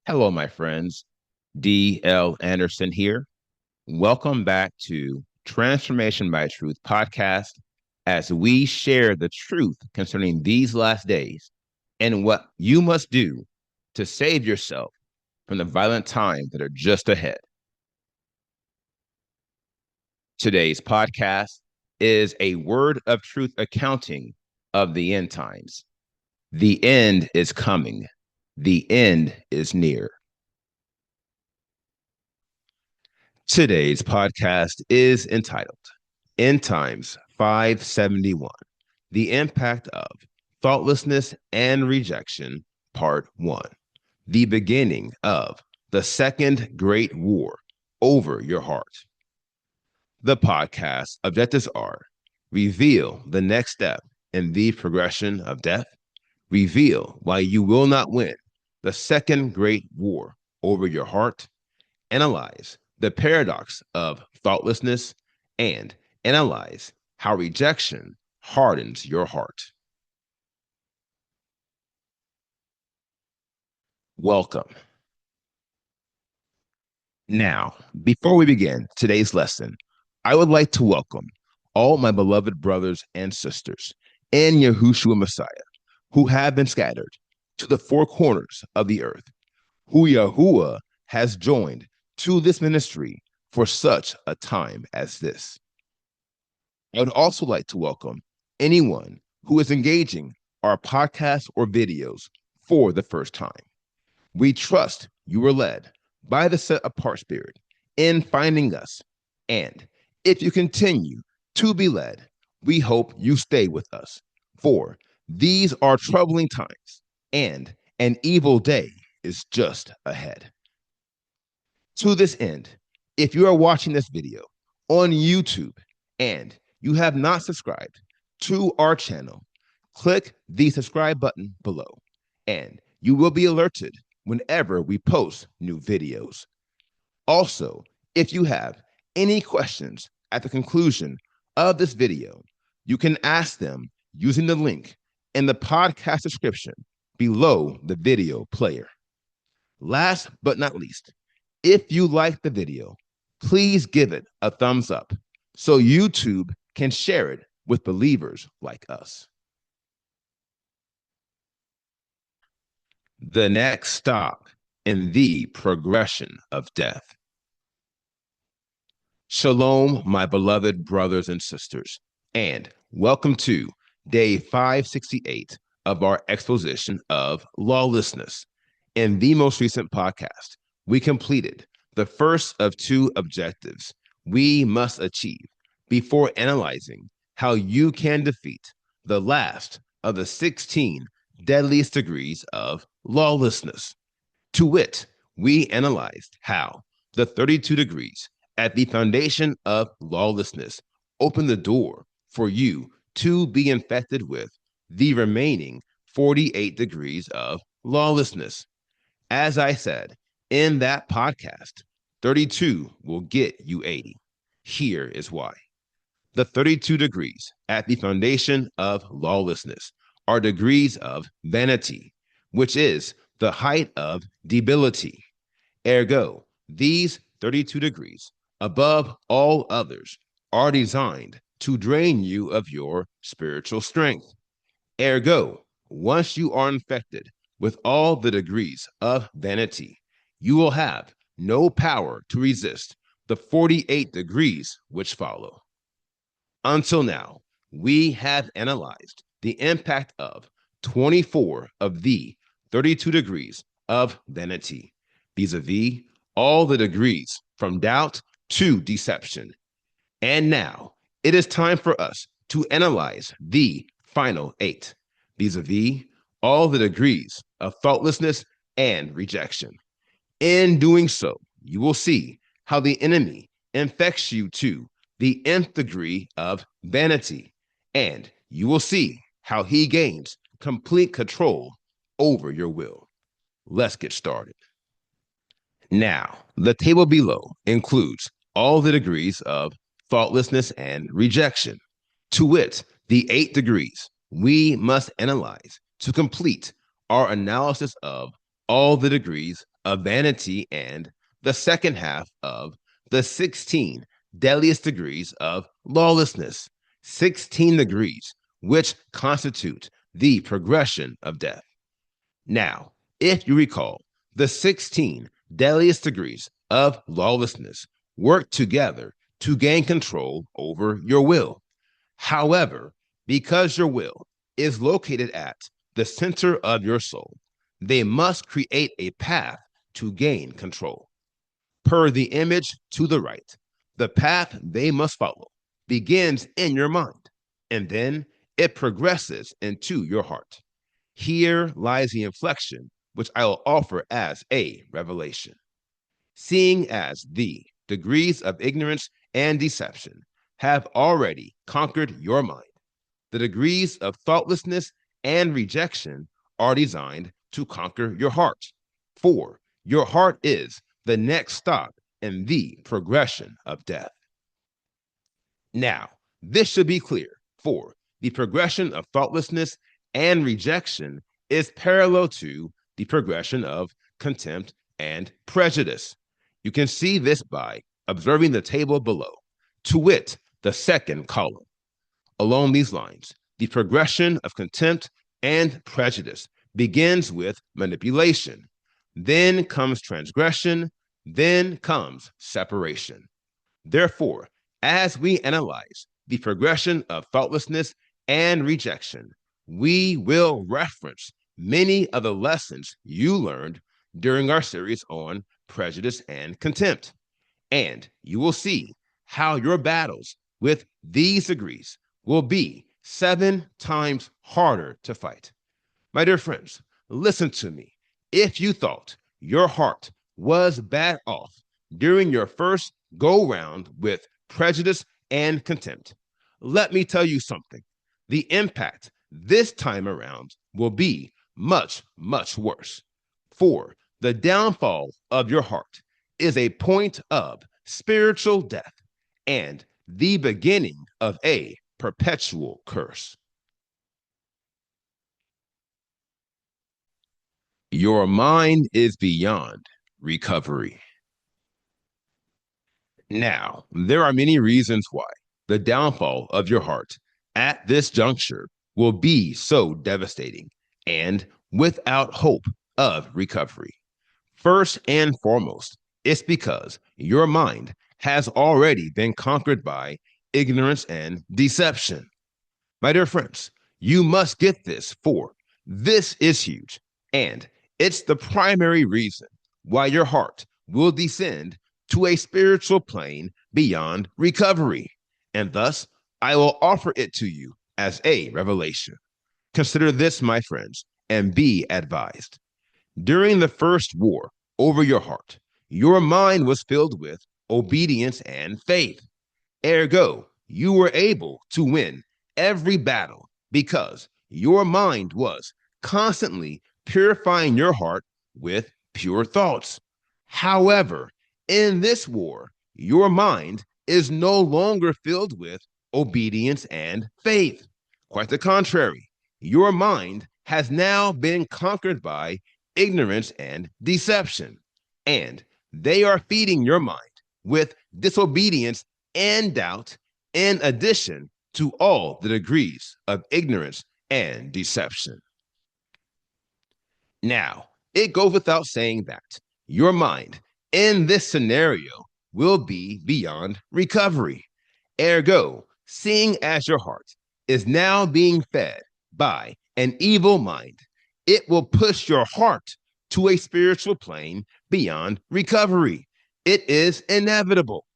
Hello, my friends. D.L. Anderson here. Welcome back to Transformation by Truth podcast as we share the truth concerning these last days and what you must do to save yourself from the violent times that are just ahead. Today's podcast is a word of truth accounting of the end times. The end is coming. The end is near. Today's podcast is entitled End Times 571: The Impact of Thoughtlessness and Rejection, Part 1. The beginning of the Second Great War over your heart. The podcast objectives are: reveal the next step in the progression of death, reveal why you will not win the Second Great War over your heart, analyze the paradox of thoughtlessness, and analyze how rejection hardens your heart. Welcome. Now, before we begin today's lesson, I would like to welcome all my beloved brothers and sisters in Yahushua Messiah who have been scattered to the four corners of the earth, who Yahuwah has joined to this ministry for such a time as this. I would also like to welcome anyone who is engaging our podcasts or videos for the first time. We trust you were led by the set apart spirit in finding us. And if you continue to be led, we hope you stay with us, for these are troubling times and an evil day is just ahead. To this end, if you are watching this video on YouTube and you have not subscribed to our channel, click the subscribe button below and you will be alerted whenever we post new videos. Also, if you have any questions at the conclusion of this video, you can ask them using the link in the podcast description below the video player. Last but not least, if you like the video, please give it a thumbs up so YouTube can share it with believers like us. The next stop in the progression of death. Shalom, my beloved brothers and sisters, and welcome to day 568 of our exposition of lawlessness. In the most recent podcast, we completed the first of two objectives we must achieve before analyzing how you can defeat the last of the 16 deadliest degrees of lawlessness. To wit, we analyzed how the 32 degrees at the foundation of lawlessness open the door for you to be infected with the remaining 48 degrees of lawlessness. As I said in that podcast, 32 will get you 80. Here is why. The 32 degrees at the foundation of lawlessness are degrees of vanity, which is the height of debility. Ergo, these 32 degrees above all others are designed to drain you of your spiritual strength. Ergo, once you are infected with all the degrees of vanity, you will have no power to resist the 48 degrees which follow. Until now, we have analyzed the impact of 24 of the 32 degrees of vanity, vis-a-vis all the degrees from doubt to deception. And now it is time for us to analyze the final 8, vis-a-vis all the degrees of thoughtlessness and rejection. In doing so, you will see how the enemy infects you to the nth degree of vanity, and you will see how he gains complete control over your will. Let's get started. Now, the table below includes all the degrees of thoughtlessness and rejection. To wit, the 8 degrees we must analyze to complete our analysis of all the degrees of vanity and the second half of the 16 deadliest degrees of lawlessness, 16 degrees which constitute the progression of death. Now, if you recall, the 16 deadliest degrees of lawlessness work together to gain control over your will. However, because your will is located at the center of your soul, they must create a path to gain control. Per the image to the right, the path they must follow begins in your mind, and then it progresses into your heart. Here lies the inflection, which I will offer as a revelation. Seeing as the degrees of ignorance and deception have already conquered your mind, the degrees of thoughtlessness and rejection are designed to conquer your heart. For your heart is the next stop in the progression of death. Now, this should be clear, for the progression of thoughtlessness and rejection is parallel to the progression of contempt and prejudice. You can see this by observing the table below, to wit, the second column. Along these lines, the progression of contempt and prejudice begins with manipulation. Then comes transgression. Then comes separation. Therefore, as we analyze the progression of thoughtlessness and rejection, we will reference many of the lessons you learned during our series on prejudice and contempt. And you will see how your battles with these degrees will be 7 times harder to fight. My dear friends, listen to me. If you thought your heart was bad off during your first go round with prejudice and contempt, let me tell you something. The impact this time around will be much, much worse. For the downfall of your heart is a point of spiritual death and the beginning of a perpetual curse. Your mind is beyond recovery. Now, there are many reasons why the downfall of your heart at this juncture will be so devastating and without hope of recovery. First and foremost, it's because your mind has already been conquered by ignorance and deception. My dear friends, you must get this, for this is huge, and it's the primary reason why your heart will descend to a spiritual plane beyond recovery. And thus, I will offer it to you as a revelation. Consider this, my friends, and be advised. During the first war over your heart, your mind was filled with obedience and faith. Ergo, you were able to win every battle because your mind was constantly purifying your heart with pure thoughts. However, in this war, your mind is no longer filled with obedience and faith. Quite the contrary, your mind has now been conquered by ignorance and deception, and they are feeding your mind with disobedience and doubt, in addition to all the degrees of ignorance and deception. Now, it goes without saying that your mind in this scenario will be beyond recovery. Ergo, seeing as your heart is now being fed by an evil mind, it will push your heart to a spiritual plane beyond recovery. It is inevitable.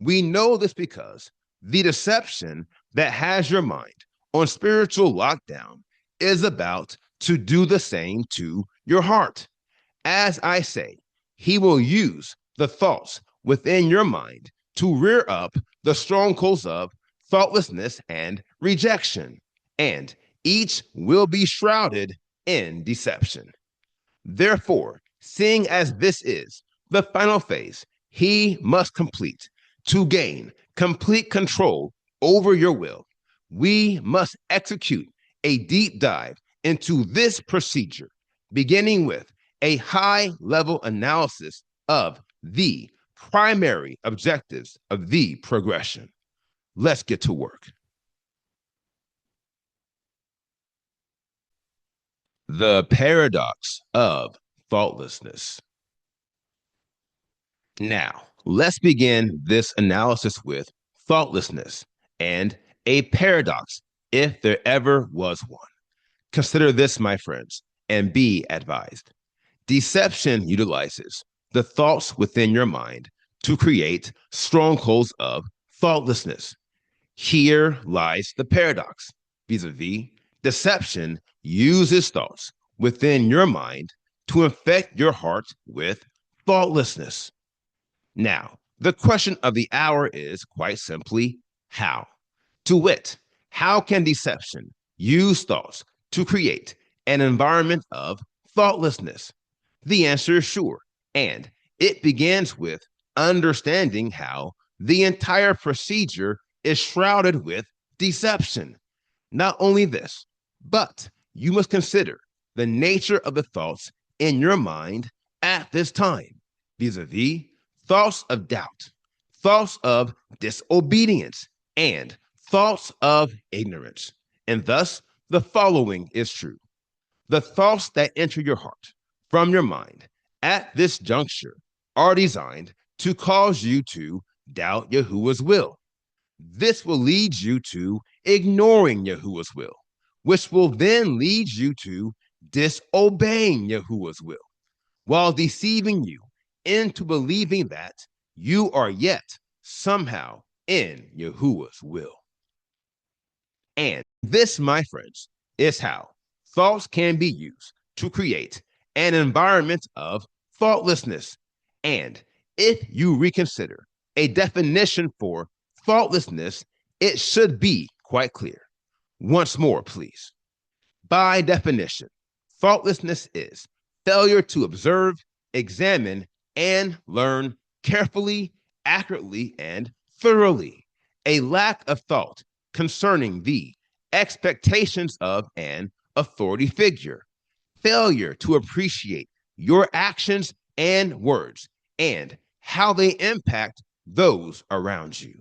We know this because the deception that has your mind on spiritual lockdown is about to do the same to your heart. As I say, he will use the thoughts within your mind to rear up the strongholds of thoughtlessness and rejection, and each will be shrouded in deception. Therefore, seeing as this is the final phase he must complete to gain complete control over your will, we must execute a deep dive into this procedure, beginning with a high level analysis of the primary objectives of the progression. Let's get to work. The paradox of thoughtlessness. Now, let's begin this analysis with thoughtlessness and a paradox, if there ever was one. Consider this, my friends, and be advised. Deception utilizes the thoughts within your mind to create strongholds of thoughtlessness. Here lies the paradox. Vis-a-vis, deception uses thoughts within your mind to infect your heart with thoughtlessness. Now, the question of the hour is quite simply how? To wit, how can deception use thoughts to create an environment of thoughtlessness? The answer is sure, and it begins with understanding how the entire procedure is shrouded with deception. Not only this, but you must consider the nature of the thoughts in your mind at this time, vis-a-vis thoughts of doubt, thoughts of disobedience, and thoughts of ignorance. And thus, the following is true. The thoughts that enter your heart from your mind at this juncture are designed to cause you to doubt Yahuwah's will. This will lead you to ignoring Yahuwah's will, which will then lead you to disobeying Yahuwah's will, while deceiving you into believing that you are yet somehow in Yahuwah's will. And this, my friends, is how thoughts can be used to create an environment of thoughtlessness. And if you reconsider a definition for thoughtlessness, it should be quite clear. Once more, please. By definition, thoughtlessness is failure to observe, examine, and learn carefully, accurately, and thoroughly. A lack of thought concerning the expectations of an authority figure. Failure to appreciate your actions and words and how they impact those around you.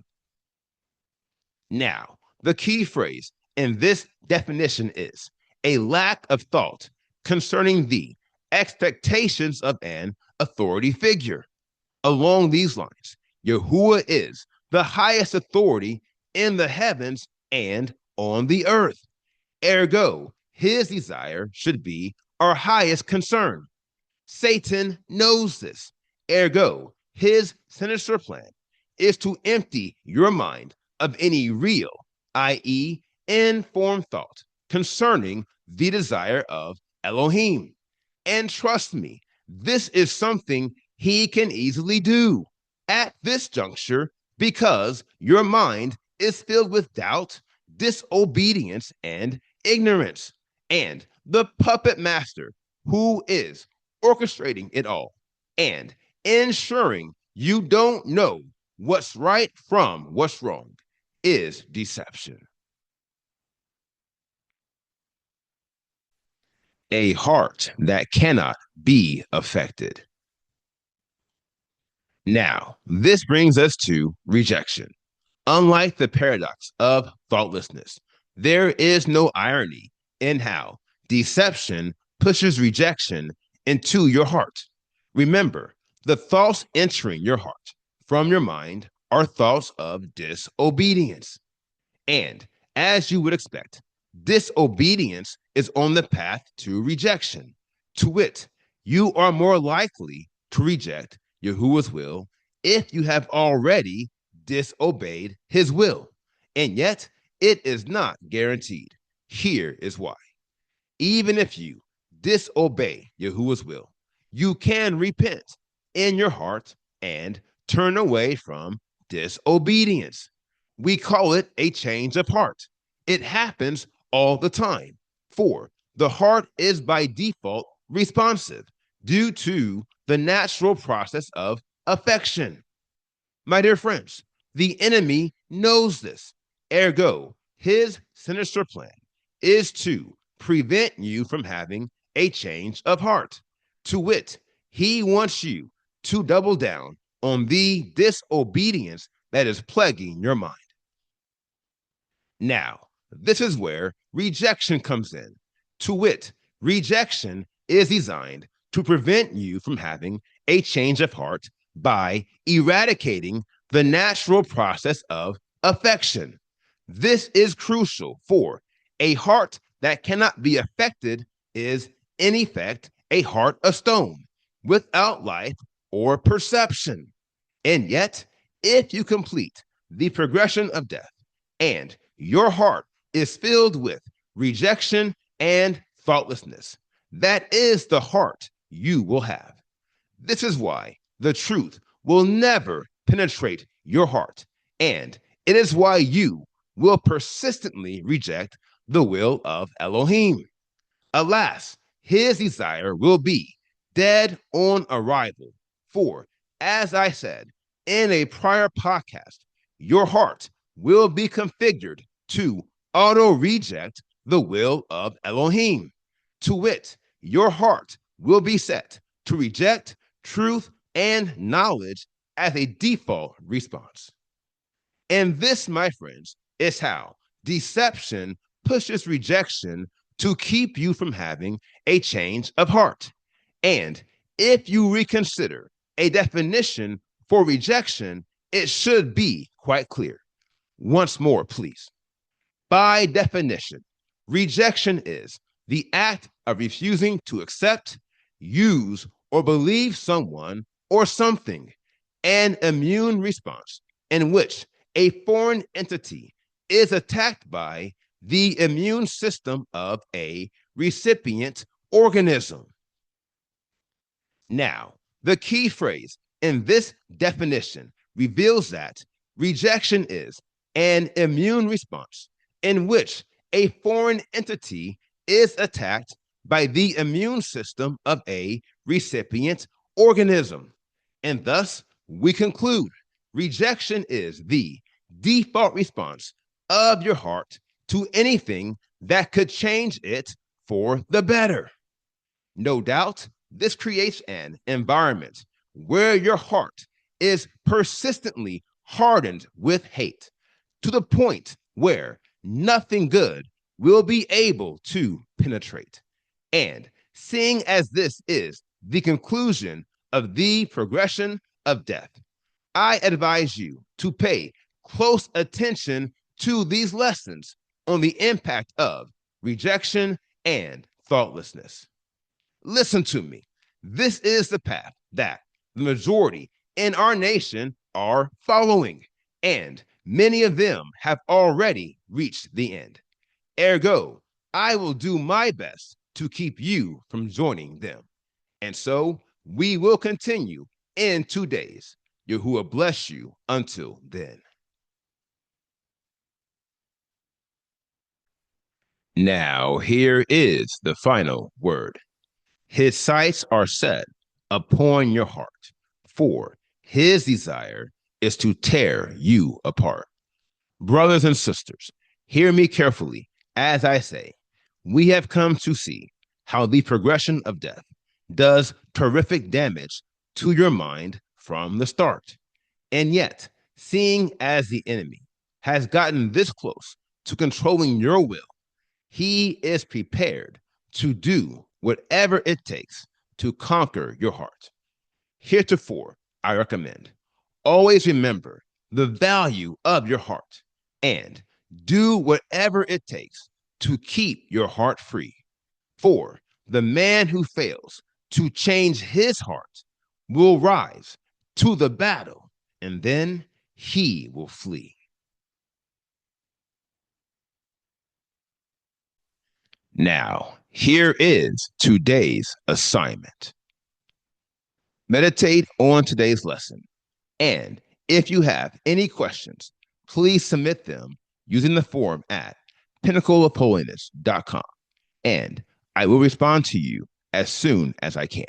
Now, the key phrase in this definition is a lack of thought concerning the expectations of an authority figure. Along these lines, Yahuwah is the highest authority in the heavens and on the earth. Ergo, his desire should be our highest concern. Satan knows this. Ergo, his sinister plan is to empty your mind of any real, i.e., informed thought concerning the desire of Elohim. And trust me, this is something he can easily do at this juncture because your mind is filled with doubt, disobedience, and ignorance. And the puppet master who is orchestrating it all and ensuring you don't know what's right from what's wrong is deception. A heart that cannot be affected. Now, this brings us to rejection. Unlike the paradox of thoughtlessness, there is no irony in how deception pushes rejection into your heart. Remember, the thoughts entering your heart from your mind are thoughts of disobedience. And as you would expect, disobedience is on the path to rejection. To wit, you are more likely to reject Yahuwah's will if you have already disobeyed his will. And yet, it is not guaranteed. Here is why. Even if you disobey Yahuwah's will, you can repent in your heart and turn away from disobedience. We call it a change of heart. It happens all the time, for the heart is by default responsive due to the natural process of affection. My dear friends, the enemy knows this. Ergo, his sinister plan is to prevent you from having a change of heart. To wit, he wants you to double down on the disobedience that is plaguing your mind. Now, this is where rejection comes in. To wit, rejection is designed to prevent you from having a change of heart by eradicating the natural process of affection. This is crucial, for a heart that cannot be affected is, in effect, a heart of stone without life or perception. And yet, if you complete the progression of death and your heart is filled with rejection and thoughtlessness, that is the heart you will have. This is why the truth will never penetrate your heart, and it is why you will persistently reject the will of Elohim. Alas, his desire will be dead on arrival. For, as I said in a prior podcast, your heart will be configured to auto reject the will of Elohim. To wit, your heart will be set to reject truth and knowledge as a default response. And this, my friends, is how deception pushes rejection to keep you from having a change of heart. And if you reconsider a definition for rejection, it should be quite clear. Once more, please. By definition, rejection is the act of refusing to accept, use, or believe someone or something, an immune response in which a foreign entity is attacked by the immune system of a recipient organism. Now, the key phrase in this definition reveals that rejection is an immune response in which a foreign entity is attacked by the immune system of a recipient organism. And thus, we conclude rejection is the default response of your heart to anything that could change it for the better. No doubt, this creates an environment where your heart is persistently hardened with hate to the point where nothing good will be able to penetrate. And seeing as this is the conclusion of the progression of death, I advise you to pay close attention to these lessons on the impact of rejection and thoughtlessness. Listen to me. This is the path that the majority in our nation are following, and many of them have already reached the end. Ergo, I will do my best to keep you from joining them. And so we will continue in 2 days. Yahuwah bless you until then. Now, here is the final word. His sights are set upon your heart, for his desire is to tear you apart. Brothers and sisters, hear me carefully as I say, we have come to see how the progression of death does terrific damage to your mind from the start. And yet, seeing as the enemy has gotten this close to controlling your will, he is prepared to do whatever it takes to conquer your heart. Heretofore, I recommend always remember the value of your heart and do whatever it takes to keep your heart free. For the man who fails to change his heart will rise to the battle, and then he will flee. Now, here is today's assignment. Meditate on today's lesson. And if you have any questions, please submit them using the form at pinnacleofholiness.com. And I will respond to you as soon as I can.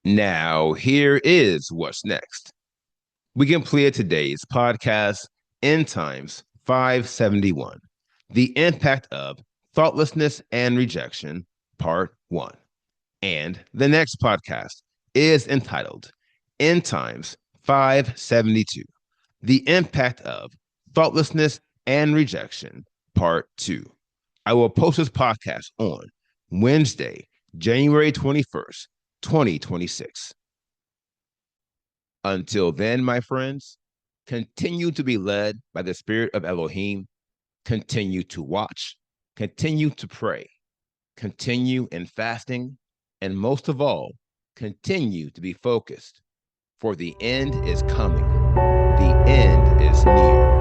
Now, here is what's next. We completed today's podcast, End Times 571, The Impact of Thoughtlessness and Rejection, Part 1. And the next podcast is entitled End Times 572, The Impact of Thoughtlessness and Rejection, Part 2. I will post this podcast on Wednesday, January 21st, 2026. Until then, my friends, continue to be led by the Spirit of Elohim, continue to watch, continue to pray, continue in fasting, and most of all, continue to be focused, for the end is coming. The end is near.